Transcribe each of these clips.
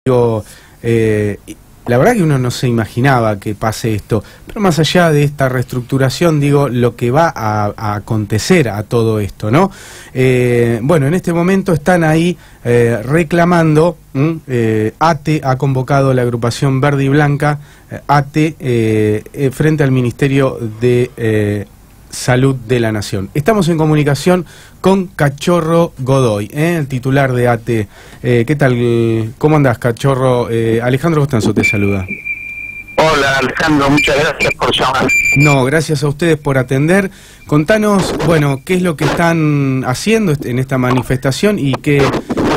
Digo, la verdad que uno no se imaginaba que pase esto, pero más allá de esta reestructuración, digo, lo que va a acontecer a todo esto, ¿no? Bueno, en este momento están ahí reclamando, ATE ha convocado la agrupación Verde y Blanca, ATE, frente al Ministerio de Salud de la Nación. Estamos en comunicación con Cachorro Godoy, el titular de ATE. ¿Qué tal? ¿Cómo andás, Cachorro? Alejandro Costanzo te saluda. Hola, Alejandro, muchas gracias por llamar. No, gracias a ustedes por atender. Contanos, bueno, qué es lo que están haciendo en esta manifestación y qué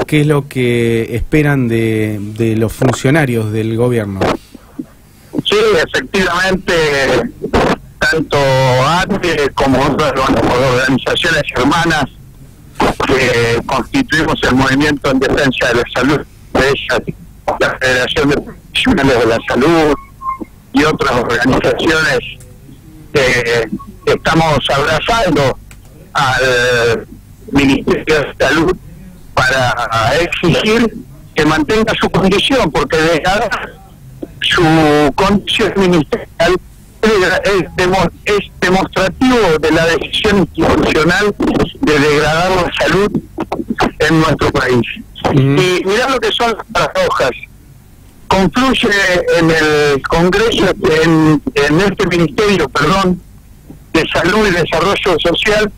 es lo que esperan de los funcionarios del gobierno. Sí, efectivamente, tanto ATE como otras organizaciones hermanas que constituimos el movimiento en defensa de la salud, de ellas la Federación de Profesionales de la Salud y otras organizaciones, estamos abrazando al Ministerio de Salud para exigir que mantenga su condición, porque su condición ministerial es demostrativo de la decisión institucional de degradar la salud en nuestro país. Y mirá lo que son las paradojas. Confluye en el Congreso, en este Ministerio, de Salud y Desarrollo Social,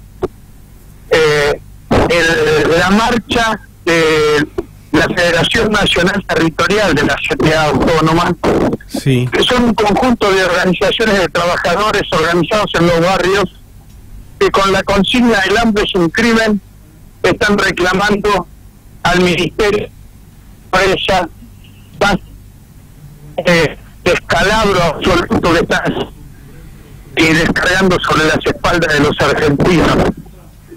la marcha de la Federación Nacional Territorial de la CTA Autónoma, sí, que son un conjunto de organizaciones de trabajadores organizados en los barrios que con la consigna "el hambre es un crimen" están reclamando al Ministerio esa descalabro absoluto que están descargando sobre las espaldas de los argentinos.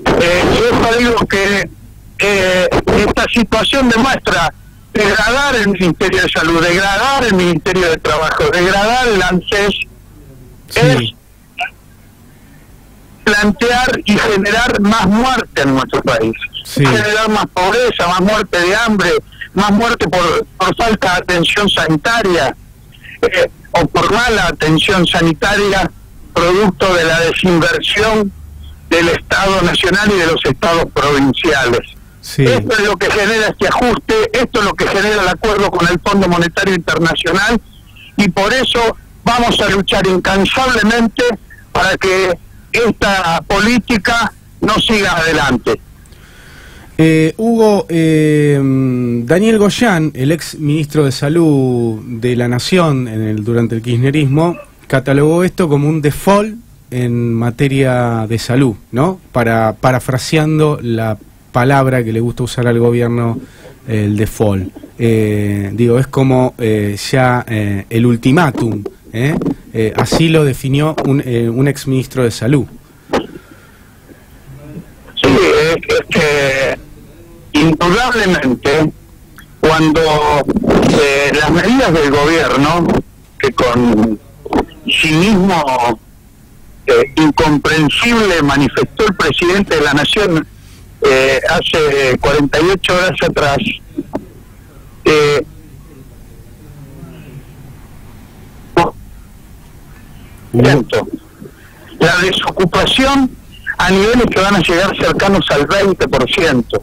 Yo digo que esta situación demuestra degradar el Ministerio de Salud, degradar el Ministerio de Trabajo, degradar el ANSES, sí, es plantear y generar más muerte en nuestro país, sí, generar más pobreza, más muerte de hambre, más muerte por falta de atención sanitaria o por mala atención sanitaria, producto de la desinversión del Estado Nacional y de los estados provinciales. Sí. Esto es lo que genera este ajuste, esto es lo que genera el acuerdo con el Fondo Monetario Internacional, y por eso vamos a luchar incansablemente para que esta política no siga adelante. Hugo, Daniel Goyán, el ex ministro de Salud de la Nación durante el kirchnerismo, catalogó esto como un default en materia de salud, ¿no? Parafraseando la palabra que le gusta usar al gobierno, el default. Digo, es como ya el ultimátum, así lo definió un ex ministro de Salud. Sí, es que indudablemente cuando las medidas del gobierno, que con cinismo incomprensible manifestó el presidente de la Nación hace 48 horas atrás, la desocupación a niveles que van a llegar cercanos al 20%,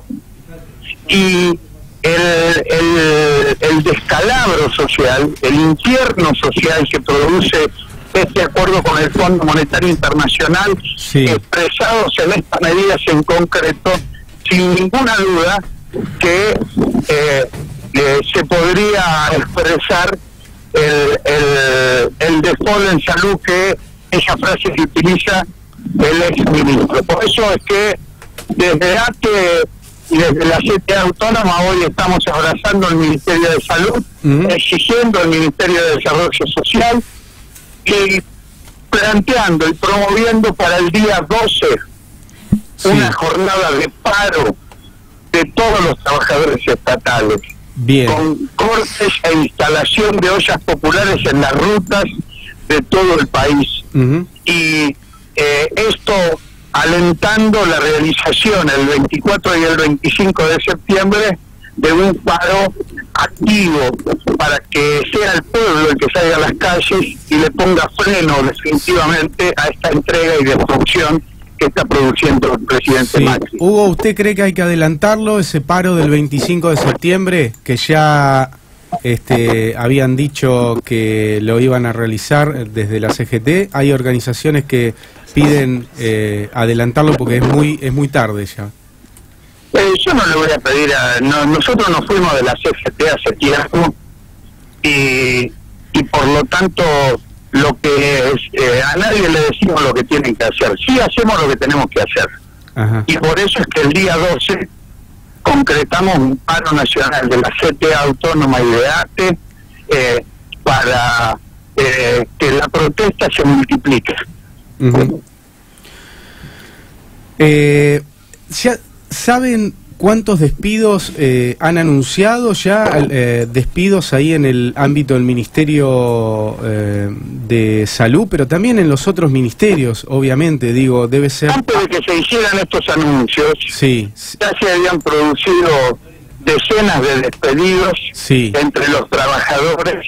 y el descalabro social, el infierno social que produce este acuerdo con el Fondo Monetario Internacional, sí, expresados en estas medidas en concreto, sin ninguna duda que se podría expresar el default en salud, que esa frase que utiliza el ex ministro. Por eso es que desde ATE y desde la CTA Autónoma hoy estamos abrazando el Ministerio de Salud, exigiendo el Ministerio de Desarrollo Social y planteando y promoviendo para el día 12 una jornada de paro de todos los trabajadores estatales. Bien. Con cortes e instalación de ollas populares en las rutas de todo el país. Y esto alentando la realización el 24 y el 25 de septiembre de un paro activo para que sea el pueblo el que salga a las calles y le ponga freno definitivamente a esta entrega y destrucción que está produciendo el presidente Macri. Hugo, ¿usted cree que hay que adelantarlo, ese paro del 25 de septiembre, que ya habían dicho que lo iban a realizar desde la CGT? Hay organizaciones que piden adelantarlo porque es muy tarde ya. Yo no le voy a pedir nosotros nos fuimos de la CGT hace tiempo y por lo tanto lo que es, a nadie le decimos lo que tienen que hacer, sí hacemos lo que tenemos que hacer. Ajá. Y por eso es que el día 12 concretamos un paro nacional de la CTA Autónoma y de ATE para que la protesta se multiplique. Uh-huh. ¿Saben cuántos despidos han anunciado ya? Despidos ahí en el ámbito del Ministerio de Salud, pero también en los otros ministerios, obviamente, digo, debe ser... Antes de que se hicieran estos anuncios, sí, ya se habían producido decenas de despedidos entre los trabajadores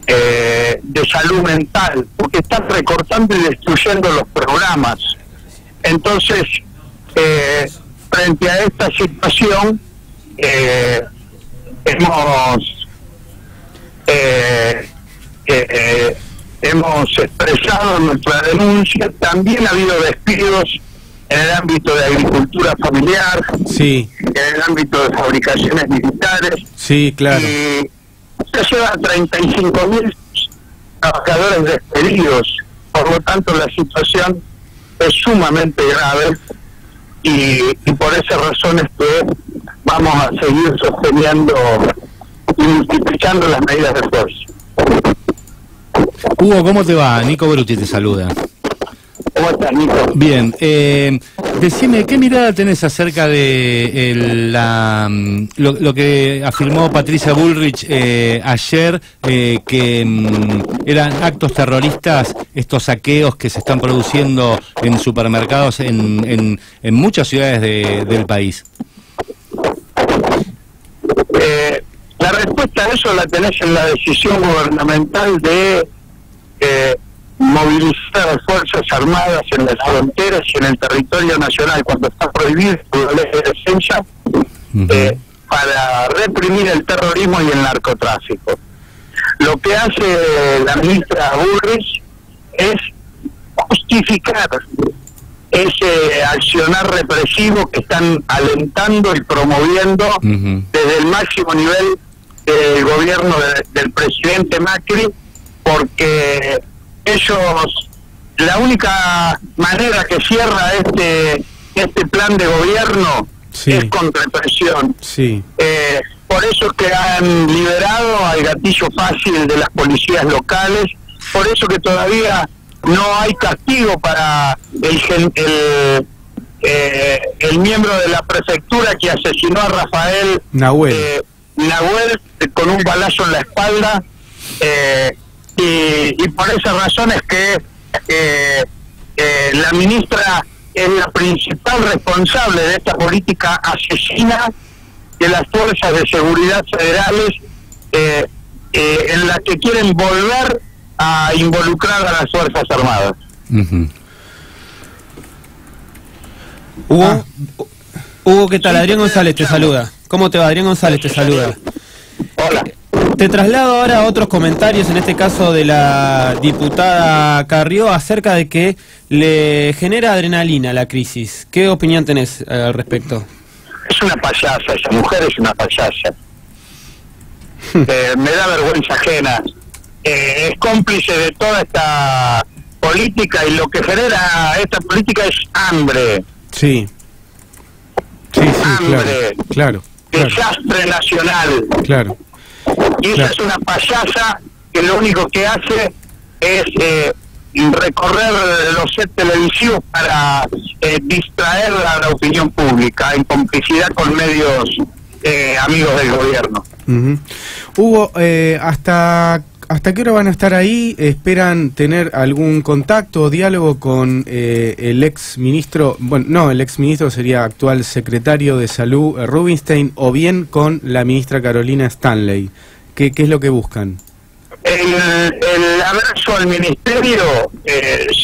de salud mental, porque están recortando y destruyendo los programas. Entonces, frente a esta situación, hemos expresado nuestra denuncia. También ha habido despidos en el ámbito de agricultura familiar, en el ámbito de fabricaciones militares. Sí, claro. Y se llevan 35.000 trabajadores despedidos. Por lo tanto, la situación es sumamente grave y por esa razón es que vamos a seguir sosteniendo y multiplicando las medidas de fuerza. Hugo, ¿cómo te va? Nico Bruti te saluda. ¿Cómo estás, Nico? Bien, decime, ¿qué mirada tenés acerca de lo que afirmó Patricia Bullrich ayer, que eran actos terroristas, estos saqueos que se están produciendo en supermercados en muchas ciudades del país? La respuesta a eso la tenés en la decisión gubernamental de movilizar a las Fuerzas Armadas en las fronteras y en el territorio nacional cuando está prohibido por la ley de defensa, para reprimir el terrorismo y el narcotráfico. Lo que hace la ministra Bullrich es justificar ese accionar represivo que están alentando y promoviendo desde el máximo nivel del gobierno del presidente Macri, porque ellos, la única manera que cierra este plan de gobierno es con represión. Por eso es que han liberado al gatillo fácil de las policías locales, por eso que todavía no hay castigo para el miembro de la prefectura que asesinó a Rafael Nahuel con un balazo en la espalda, y por esa razón es que la ministra es la principal responsable de esta política asesina de las fuerzas de seguridad federales, en la que quieren volver a involucrar a las Fuerzas Armadas. Hugo, ¿qué tal? Adrián González te saluda. ¿Cómo te va? Adrián González te saluda. Hola. Te traslado ahora a otros comentarios, en este caso de la diputada Carrió, acerca de que le genera adrenalina la crisis. ¿Qué opinión tenés al respecto? Es una payasa, esa mujer es una payasa. Me da vergüenza ajena. Es cómplice de toda esta política, y lo que genera esta política es hambre. Hambre. Claro. Desastre nacional. Y ella es una payasa que lo único que hace es recorrer los sets televisivos para distraer a la opinión pública en complicidad con medios amigos del gobierno. Hugo, ¿hasta ¿Hasta qué hora van a estar ahí? ¿Esperan tener algún contacto o diálogo con el ex ministro, bueno, no, el ex ministro sería actual secretario de Salud, Rubinstein, o bien con la ministra Carolina Stanley? ¿Qué es lo que buscan? El abrazo al ministerio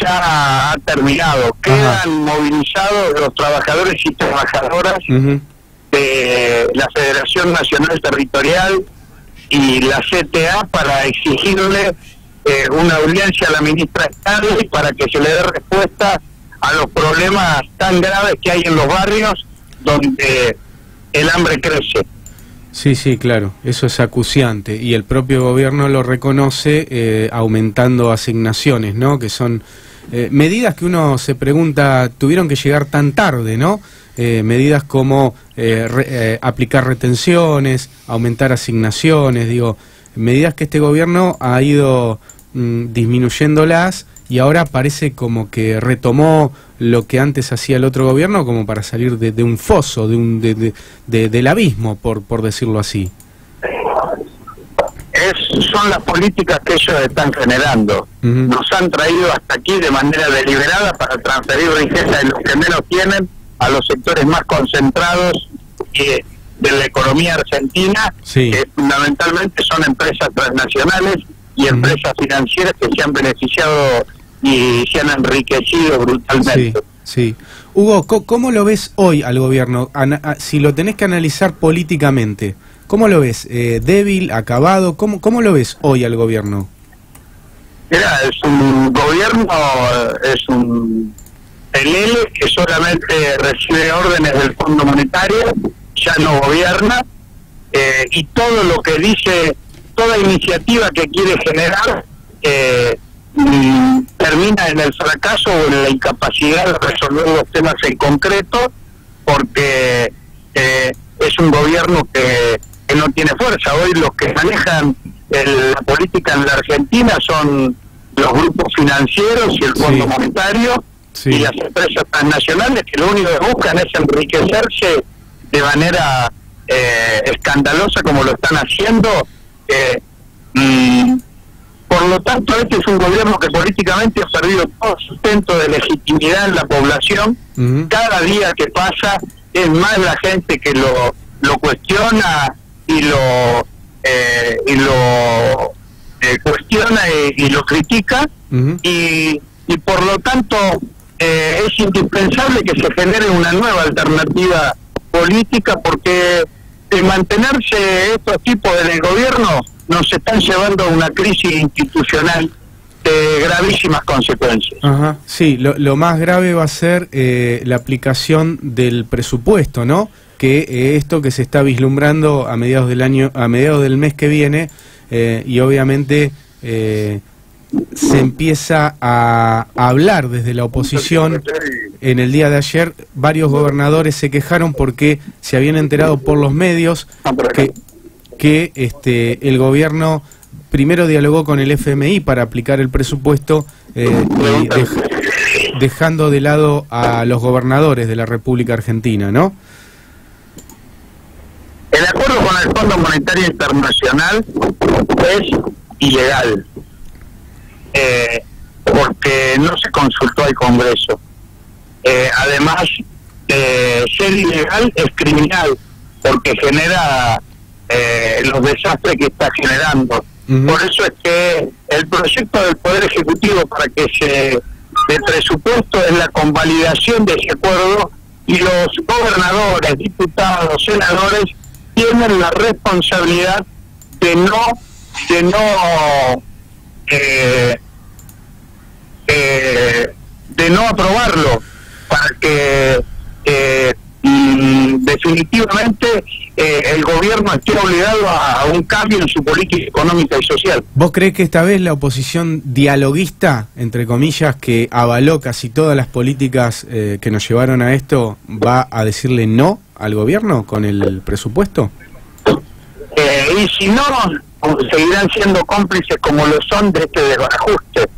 ya ha terminado. Quedan movilizados los trabajadores y trabajadoras de la Federación Nacional Territorial y la CTA para exigirle una audiencia a la ministra Stanley para que se le dé respuesta a los problemas tan graves que hay en los barrios donde el hambre crece. Sí, sí, claro, eso es acuciante y el propio gobierno lo reconoce aumentando asignaciones, ¿no? Que son medidas que uno se pregunta, tuvieron que llegar tan tarde, ¿no? Medidas como aplicar retenciones, aumentar asignaciones, digo, medidas que este gobierno ha ido disminuyéndolas y ahora parece como que retomó lo que antes hacía el otro gobierno como para salir de un foso, del abismo, por decirlo así. Son las políticas que ellos están generando. Nos han traído hasta aquí de manera deliberada para transferir riqueza de los que menos tienen a los sectores más concentrados de la economía argentina, que fundamentalmente son empresas transnacionales y empresas financieras que se han beneficiado y se han enriquecido brutalmente. Sí. Hugo, ¿cómo lo ves hoy al gobierno? Si lo tenés que analizar políticamente, ¿cómo lo ves? ¿Débil, acabado? ¿Cómo lo ves hoy al gobierno? Mira, es un gobierno, es un pelele que solamente recibe órdenes del Fondo Monetario, ya no gobierna, y todo lo que dice, toda iniciativa que quiere generar, termina en el fracaso o en la incapacidad de resolver los temas en concreto, porque es un gobierno que no tiene fuerza. Hoy los que manejan la política en la Argentina son los grupos financieros y el Fondo Monetario y las empresas transnacionales, que lo único que buscan es enriquecerse de manera escandalosa como lo están haciendo. Por lo tanto, este es un gobierno que políticamente ha perdido todo sustento de legitimidad en la población. Cada día que pasa es más la gente que lo cuestiona y lo cuestiona y lo critica, y por lo tanto es indispensable que se genere una nueva alternativa política, porque de mantenerse estos tipos en el gobierno nos están llevando a una crisis institucional de gravísimas consecuencias. Sí, lo más grave va a ser la aplicación del presupuesto, ¿no? Que esto que se está vislumbrando a mediados del mes que viene, y obviamente se empieza a hablar desde la oposición. En el día de ayer varios gobernadores se quejaron porque se habían enterado por los medios que el gobierno primero dialogó con el FMI para aplicar el presupuesto, y dejando de lado a los gobernadores de la República Argentina, ¿no? El acuerdo con el Fondo Monetario Internacional es ilegal, porque no se consultó al Congreso. Además de ser ilegal, es criminal, porque genera los desastres que está generando. Por eso es que el proyecto del Poder Ejecutivo para que de presupuesto es la convalidación de ese acuerdo, y los gobernadores, diputados, senadores tienen la responsabilidad de no aprobarlo, para que definitivamente el gobierno esté obligado a un cambio en su política económica y social. ¿Vos creés que esta vez la oposición dialoguista, entre comillas, que avaló casi todas las políticas que nos llevaron a esto, va a decirle no al gobierno con el presupuesto? Y si no, seguirán siendo cómplices como lo son de este desbarajuste.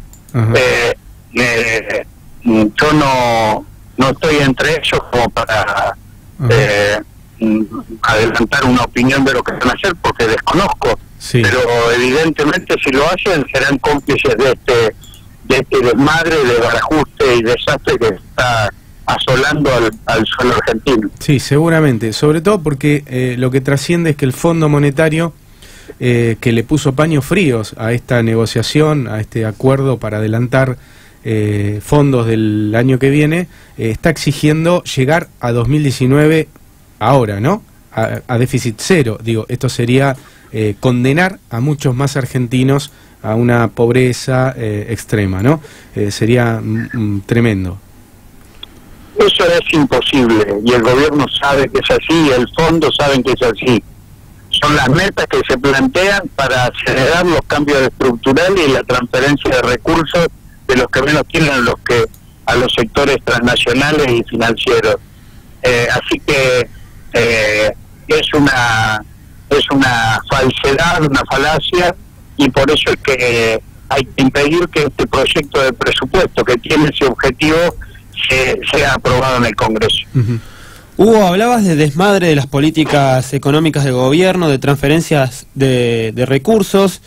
Yo no estoy entre ellos como para adelantar una opinión de lo que van a hacer, porque desconozco Sí. Pero evidentemente si lo hacen serán cómplices de este desmadre, de barajuste y desastre que está asolando al suelo argentino. Sí, seguramente, sobre todo porque lo que trasciende es que el Fondo Monetario, que le puso paños fríos a esta negociación, a este acuerdo para adelantar fondos del año que viene, está exigiendo llegar a 2019 ahora, ¿no? A déficit cero. Digo, esto sería condenar a muchos más argentinos a una pobreza extrema, ¿no? Sería tremendo. Eso es imposible, y el gobierno sabe que es así, y el fondo sabe que es así. Son las metas que se plantean para acelerar los cambios estructurales y la transferencia de recursos de los que menos tienen a los sectores transnacionales y financieros. Así que es una falsedad, una falacia, y por eso es que hay que impedir que este proyecto de presupuesto que tiene ese objetivo sea aprobado en el Congreso. Hugo, hablabas de desmadre de las políticas económicas del gobierno, de transferencias de recursos,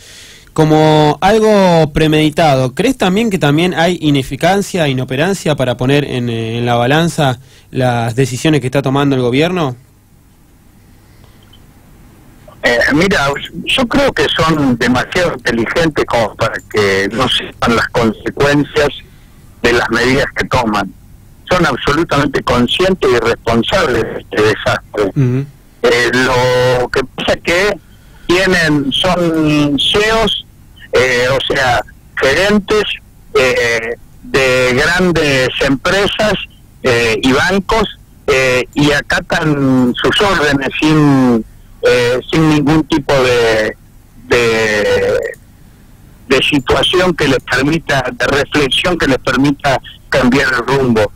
como algo premeditado. ¿Crees también que también hay ineficacia, inoperancia para poner en la balanza las decisiones que está tomando el gobierno? Mira, yo creo que son demasiado inteligentes como para que no sepan las consecuencias de las medidas que toman. Son absolutamente conscientes y responsables de este desastre. Lo que pasa es que son CEOs, o sea, gerentes de grandes empresas y bancos, y acatan sus órdenes sin ningún tipo de situación que les permita, de reflexión que les permita cambiar el rumbo.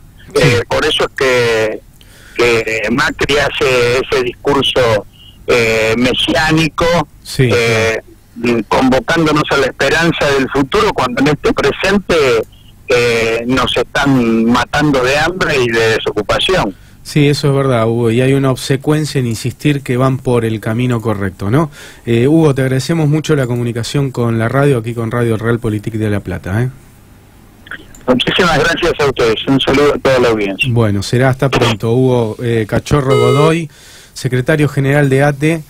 Por eso es que Macri hace ese discurso mesiánico, sí, convocándonos a la esperanza del futuro, cuando en este presente nos están matando de hambre y de desocupación. Sí, eso es verdad, Hugo, y hay una obsecuencia en insistir que van por el camino correcto, ¿no? Hugo, te agradecemos mucho la comunicación con la radio, aquí con Radio Realpolitik de La Plata, Muchísimas gracias a ustedes, un saludo a toda la audiencia. Bueno, será hasta pronto. Hugo Cachorro Godoy, secretario general de ATE,